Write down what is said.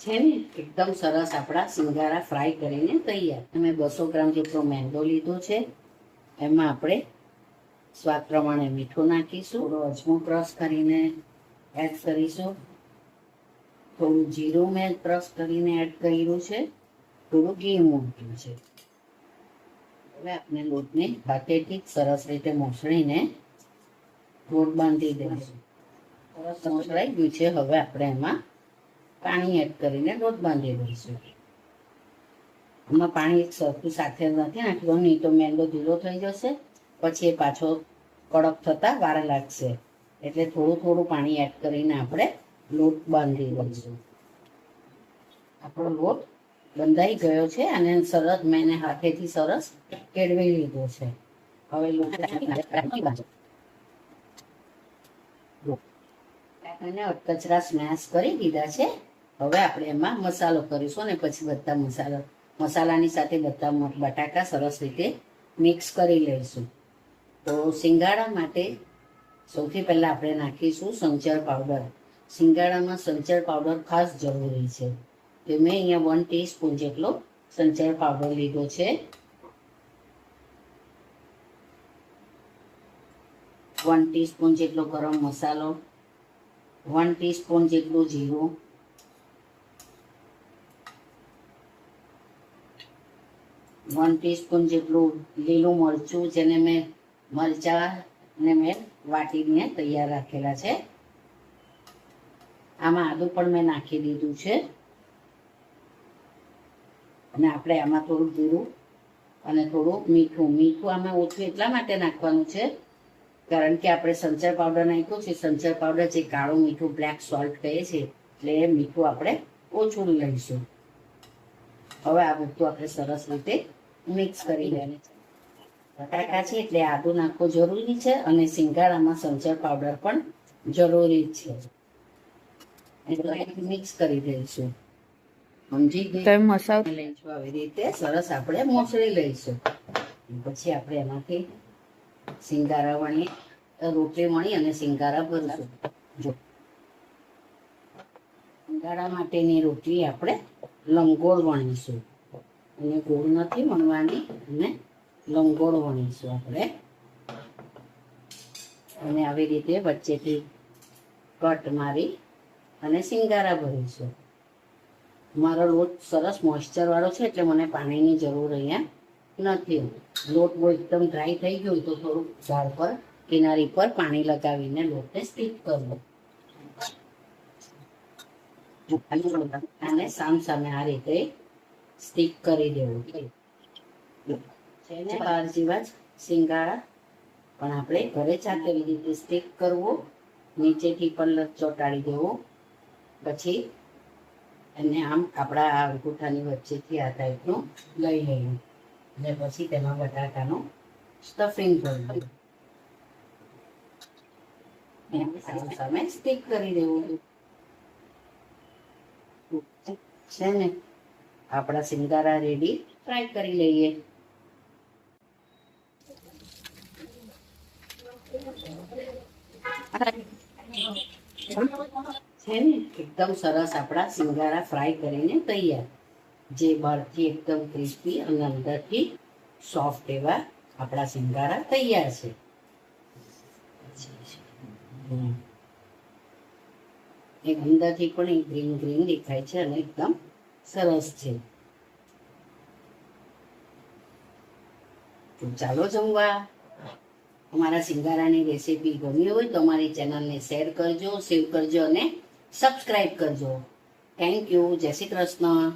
છે ને એકદમ સરસ આપણા સિંગારા ફ્રાય કરીને તૈયાર. અમે 200 ગ્રામ જેટલો મેંદો લીધો છે. એમાં આપણે સ્વાદ પ્રમાણે મીઠું નાખીશું, થોડો અજમો ક્રશ કરીને એડ કરીશું, થોડું જીરું મેં ક્રશ કરીને એડ કર્યું છે, થોડું ઘી મૂક્યું છે. હવે આપણે લોટને હાથેથી સરસ રીતે મોસળીને લોટ બાંધી દઈશું. સરસ મોસળાઈ ગયું છે. હવે આપણે એમાં પાણી એડ કરીને લોટ બાંધી દઈશું. આમાં પાણી એક સરખું સાથે નથી નાખવાનું, નહીં તો મેંદો ઢીલો થઈ જશે, પછી એ પાછો કડક થતા વાર લાગશે. એટલે થોડું થોડું પાણી એડ કરીને આપણે લોટ બાંધી દઈશું. આપણો લોટ બંધાઈ ગયો છે અને સરસ મેં હાથેથી સરસ કેળવી લીધો છે. હવે લોટ અને અધકચરા સ્મેશ કરી દીધા છે. હવે આપણે એમાં મસાલો કરીશું અને પછી બધા મસાલાની સાથે બધા બટાકા સરસ રીતે મિક્સ કરી લઈશું. તો સિંગાડા માટે સૌથી પહેલાં આપણે નાખીશું સંચર પાવડર. સિંગાડામાં સંચર પાવડર ખાસ જરૂરી છે. તો મેં અહીંયા 1 ટીસ્પૂન જેટલો સંચર પાવડર લીધો છે. 1 ટીસ્પૂન જેટલો ગરમ મસાલો, 1 ટીસ્પૂન જેટલું જીરું, 1 ટીસ્પૂન જેટલું લીલું મરચું, જેને મરચાંને મેં વાટીને તૈયાર રાખેલા છે. આમાં આદું પણ મેં નાખી દીધું છે. અને આપણે આમાં થોડું જીરું અને થોડું મીઠું આમાં ઓછું એટલા માટે નાખવાનું છે કારણ કે આપણે સંચર પાવડર નાખ્યો છે. સંચર પાવડર જે કાળું મીઠું બ્લેક સોલ્ટ કહે છે, એટલે એ મીઠું આપણે ઓછું લઈશું. હવે આ બધું આપણે સરસ રીતે મિક્સ કરી લેવાનું છે. બટાકા છે એટલે આદુ નાખવું જરૂરી છે અને સિંગાડામાં સંચર પાવડર પણ જરૂરી છે. મિક્સ કરી દઈશું. સમજી ગઈ? મસાલો લઈશું આવી રીતે સરસ આપણે મોસળી લઈશું. પછી આપણે એમાંથી સિંગારા વણી, રોટલી વણી અને સિંગારા ભરશું. જો સિંગારા માટેની રોટલી આપણે લંગોળ વણીશું, અને ગોળ નથી વણવાની, અને લંગોળ વણીશું આપણે. અને આવી રીતે વચ્ચેથી કટ મારી અને સિંગારા ભરીશું. મારો લોટ સરસ મોઇસ્ચર વાળો છે એટલે મને પાણીની જરૂર અહીંયા નથી. લોટ બહુ એકદમ ડ્રાય થઈ ગયો તો થોડુંક ઝાડ પર કિનારી પર પાણી લગાવીને લોટને સ્ટીક કરવો અને સામે આ રીતે સ્ટીક કરી દેવું છે ને. બહાર જેવા જ સિંગાડા પણ આપણે ઘરે જાતે એવી રીતે સ્ટીક કરવું, નીચેથી પણ ચોંટાડી દેવું, પછી અને આમ આપણા અંગૂઠાની વચ્ચેથી આ ટાઈપનું લઈ લઈએ અને પછી તેમાં બટાકાનું સ્ટફિંગ કરવું, સામે સ્ટીક કરી દેવું છે ને. આપણા સિંગારા રેડી. ફ્રાય કરી લઈએ. છે ને એકદમ સરસ આપણા સિંગારા ફ્રાય કરીને તૈયાર. જે બહારથી એકદમ ક્રિસ્પી અને અંદરથી સોફ્ટ એવા આપણા સિંગારા તૈયાર છે. એક અંદરથી પણ ગ્રીન ગ્રીન દેખાય છે અને એકદમ સરસ છે. તો ચાલો જમવા. અમારા સિંગારાની રેસીપી ગમી હોય તો અમારી ચેનલને શેર કરજો, સેવ કરજો અને સબસ્ક્રાઈબ કરજો. Thank you. જય શ્રી કૃષ્ણ.